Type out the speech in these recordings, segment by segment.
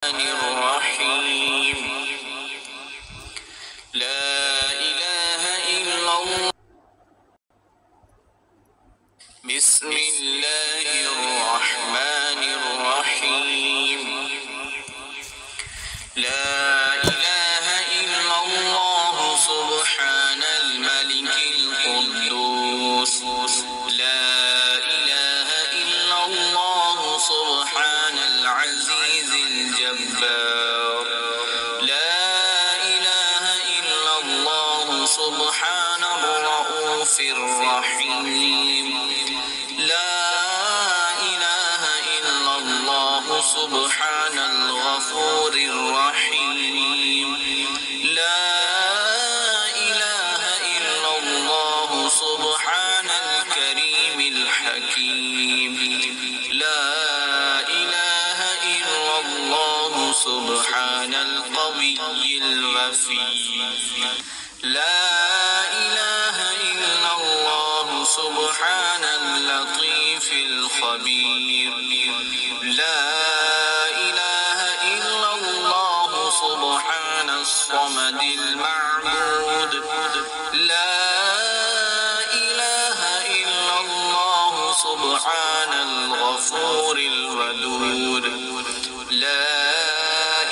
الرحيم لا إله إلا الله بسم الله الرحمن الرحيم لا إله إلا الله سبحان الملك القدوس لا إله إلا الله سبحان العزيز الجبار لا إله إلا الله سبحان الرؤوف الرحيم لا إله إلا الله سبحان الغفور الرحيم لا إله إلا الله سبحان الكريم الحكيم لا إله إلا الله سبحان القوي الغفير لا إله إلا الله سبحان اللطيف الخبير لا إله إلا الله سبحان الصمد المعبود لا إله إلا الله سبحان الغفور الودود لا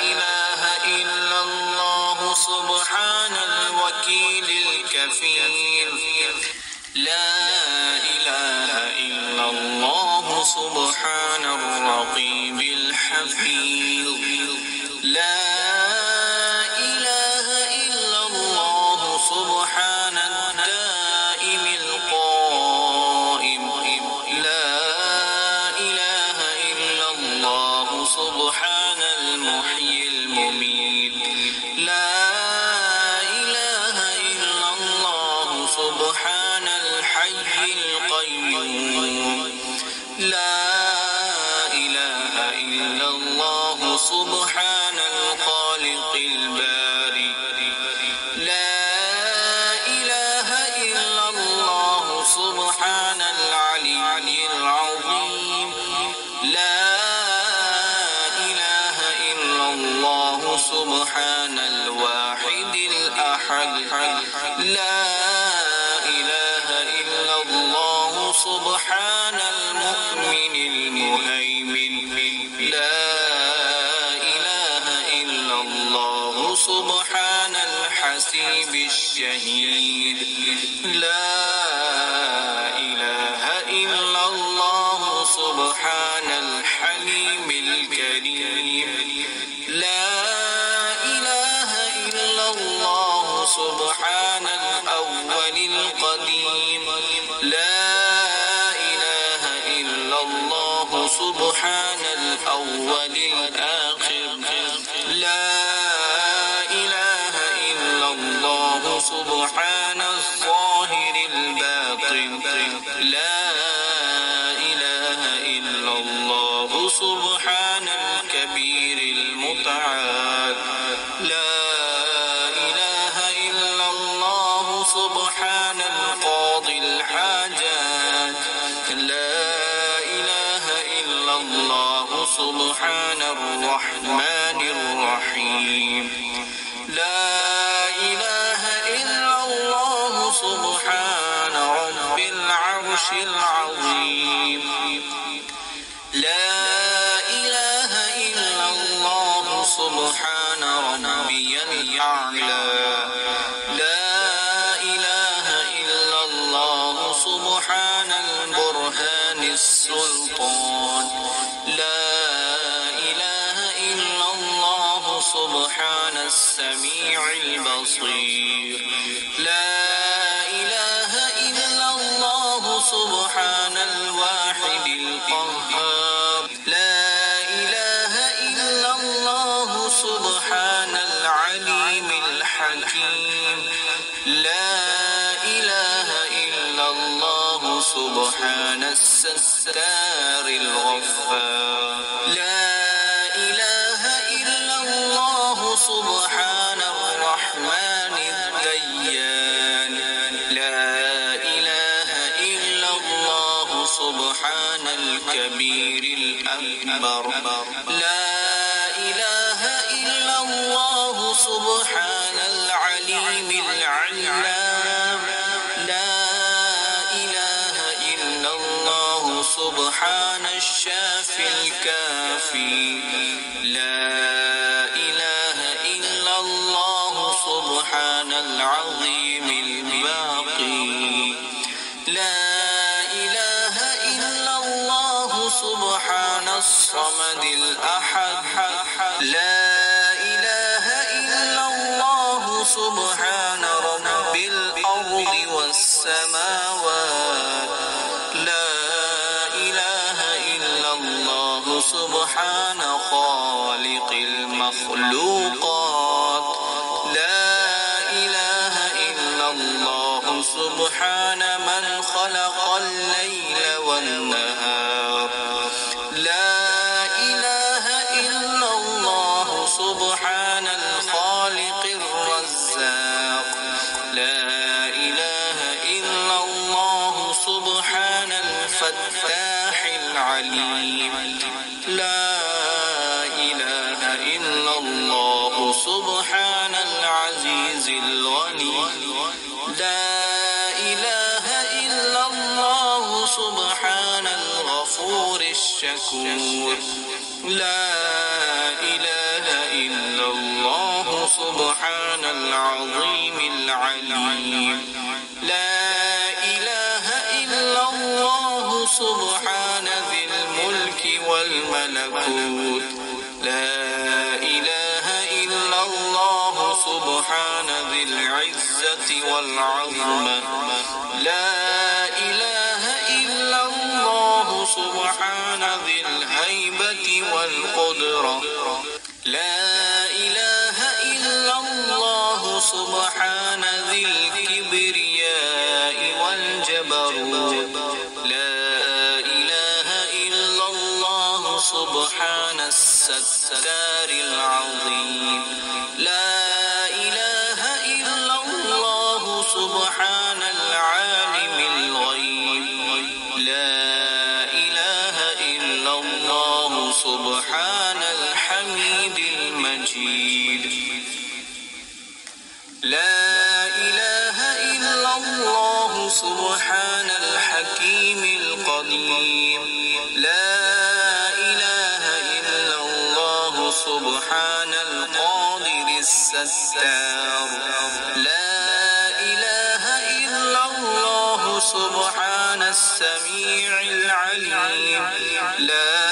إله إلا الله سبحان الوكيل الكفيل لا إله إلا الله سبحان الرقيب الحفيظ لا إله إلا الله سبحان الدائم القائم لا إله إلا الله سبحان المحيي المميت لا إله إلا الله سبحان الحي القيوم لا إله إلا الله سبحان الخالق البارئ لا إله إلا الله سبحان العلي العظيم لا إله إلا الله سبحان الواحد الأحد لا إله إلا الله سبحان المؤمن المهيمن لا إله إلا الله سبحان الحسيب الشهيد لا إله إلا الله سبحان الحليم الكريم لا إله إلا الله سبحان الأول القديم لا إله إلا الله سبحان الأول الآخر لا إله إلا الله سبحان الظاهر الباطن لا إله إلا الله سبحان الكبير المتعال لا إله إلا الله سبحان القاضي الحاجات لا إله إلا الله سبحان الرحمن الرحيم لا إله إلا الله سبحان رب العرش العظيم لا إله إلا الله سبحان ربي الأعلى لا إله إلا الله سبحان البرهان السلطان لا إله إلا الله سبحان السميع البصير لا إله إلا الله سبحان الواحد القهار لا إله إلا الله سبحان العليم الحكيم لا إله إلا الله سبحان الستار الغفار لا إله إلا الله سبحان الرحمن الديان لا إله إلا الله سبحان الكبير الأكبر لا إله سبحان العليم العلام لا إله إلا الله سبحان الشافي الكافي لا إله إلا الله سبحان العظيم الباقي لا إله إلا الله سبحان الصمد الأحد لا إله إلا الله سبحان رب الأرض والسماوات لا إله إلا الله سبحان خالق المخلوقات لا إله إلا الله سبحان من خلق الليل والنهار لا إله إلا الله سبحان الخالق الرزاق لا إله إلا الله سبحان الفتاح العليم لا إله إلا الله سبحان العزيز الغني لا إله إلا الله سبحان الغفور الشكور لا إله إلا الله سبحان العظيم العليم لا إله إلا الله سبحان ذي الملك والملكوت لا إله إلا الله سبحان ذي العزة والعظمة لا إله إلا الله سبحان ذي الهيبة والقدرة لا إله إلا الله سبحان ذي الكبرياء والجبروت لا إله إلا الله سبحان الستار العظيم لا إله إلا الله سبحان العالم الغيب لا إله إلا الله سبحان الحميد المجيد لا إله إلا الله سبحان الحكيم القدير لا إله إلا الله سبحان القادر الستار لا إله إلا الله سبحان السميع العليم لا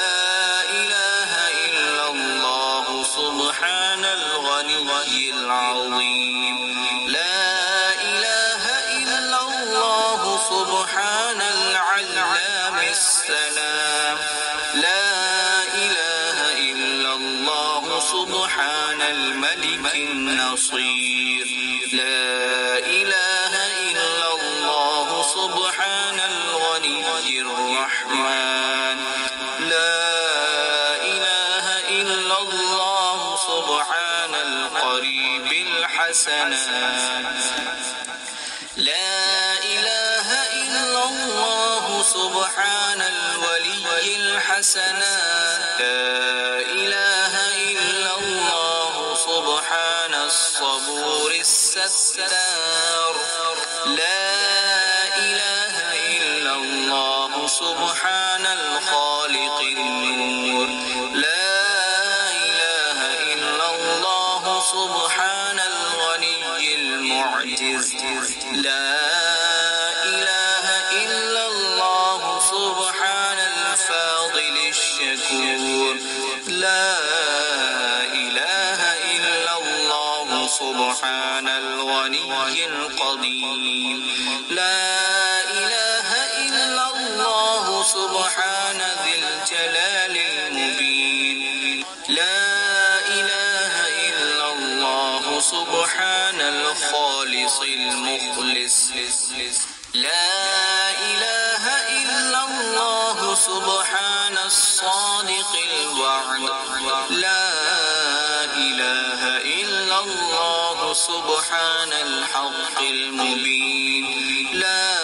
إله إلا الله سبحان الغني العظيم لا إله إلا الله سبحان العلام السلام لا إله إلا الله سبحان الملك النصير لا إله إلا الله سبحان الغني الرحمن لا إله إلا الله سبحان القريب الحسنات لا إله إلا الله سبحان الولي الحسنات لا إله إلا الله سبحان الصبور الستار لا إله إلا الله سبحان الخالق النور لا إله إلا الله سبحان الغني المعجز لا إله إلا الله سبحان الفاضل الشكور لا إله إلا الله سبحان الغني القدير لا إله إلا الله سبحان ذي الجلال المبين لا إله إلا الله سبحان الخالص المخلص لا إله إلا الله سبحان الصادق الوعد لا إله إلا الله سبحان الحق المبين لا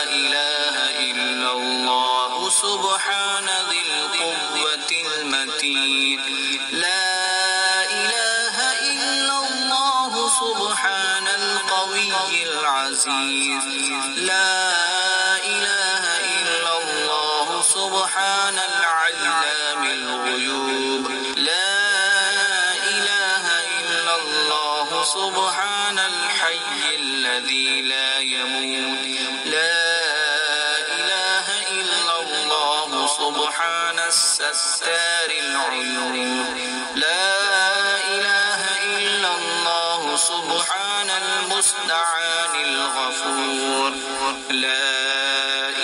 إله إلا الله سبحان ذي القوة المتين لا إله إلا سبحان القوي العزيز. لا إله إلا الله سبحان العلام الغيوب. لا إله إلا الله سبحان الحي الذي لا يموت. لا إله إلا الله سبحان الستار العيوب. لا إله إلا الله سبحان المستعان الغفور. لا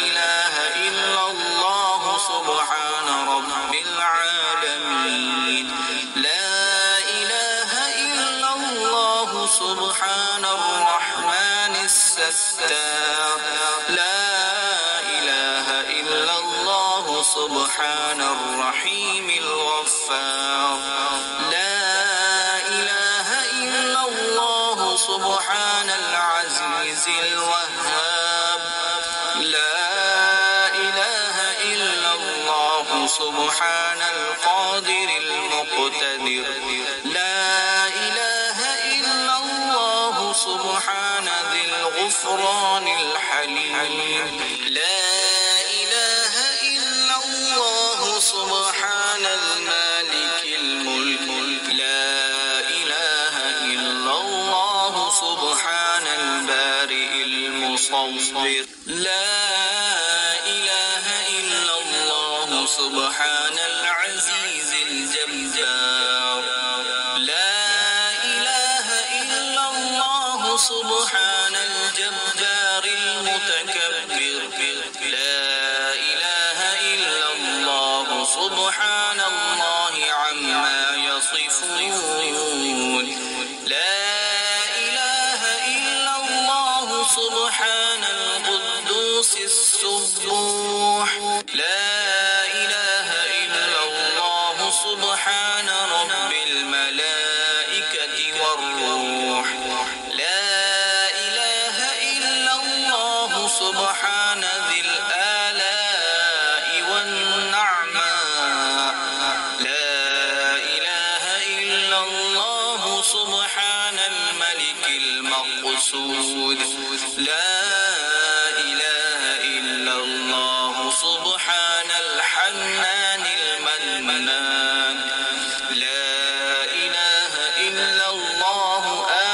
إله إلا الله سبحان رب العالمين. لا إله إلا الله سبحان الرحمن الستار. لا إله إلا الله سبحان الرحيم الغفار. لا إله إلا الله سبحان العزيز الوهاب. لا إله إلا الله سبحان القادر المقتدر. لا إله إلا الله سبحان ذي الغفران الحليم. لا إله إلا الله سبحان المالك الملك. لا إله إلا الله سبحان البارئ المصور. لا إله إلا الله سبحان العزيز الجبار. لا إله إلا الله سبحان الجبار المتكبر. لا إله إلا الله سبحان الله عما يصفون. لا إله إلا الله سبحان القدوس السبوح. لا إله إلا الله سبحان رب الملائكة والروح. لا إله إلا الله سبحان ذي الآلاء والنعماء. لا إله إلا الله سبحان الملك المقصود. لا إله إلا الله سبحان الحنان المنان. لا إله إلا الله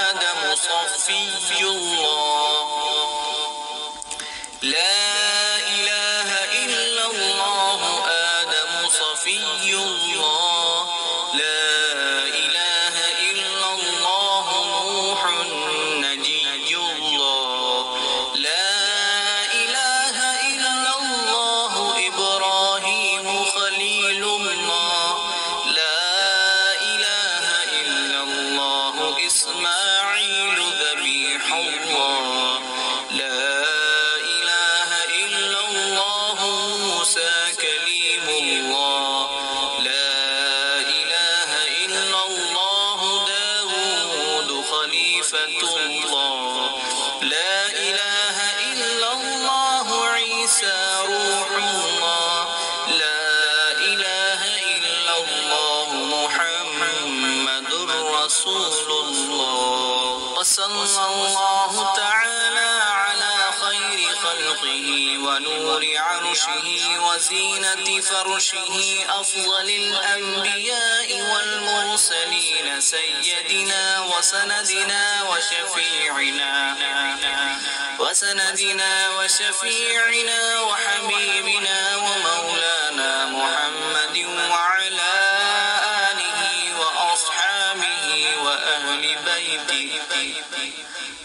آدم صفي الله. لا إله إلا الله آدم صفي الله. لا إله إلا الله نوح نجي الله. لا إله إلا الله إبراهيم خليل الله. لا إله إلا الله إسماعيل ذبيح الله. لا إله إلا الله موسى كليم الله. لا إله إلا الله داود خليفة الله. لا إله إلا الله عيسى روح الله. لا إله إلا الله محمد رسول الله. وصلى الله تعالى على خير خلقه ونور عرشه وزينة فرشه أفضل الأنبياء والمرسلين سيدنا وسندنا وحبيبنا ومولانا محمد وعلى آله وأصحابه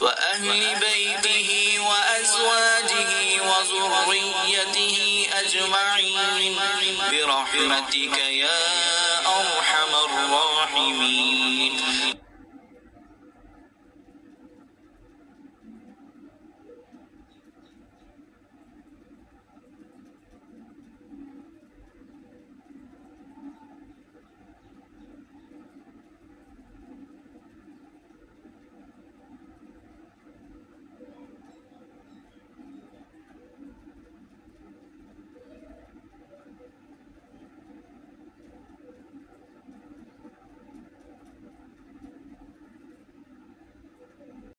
وأهل بيته وأزواجه وذريته أجمعين برحمتك يا أرحم الراحمين.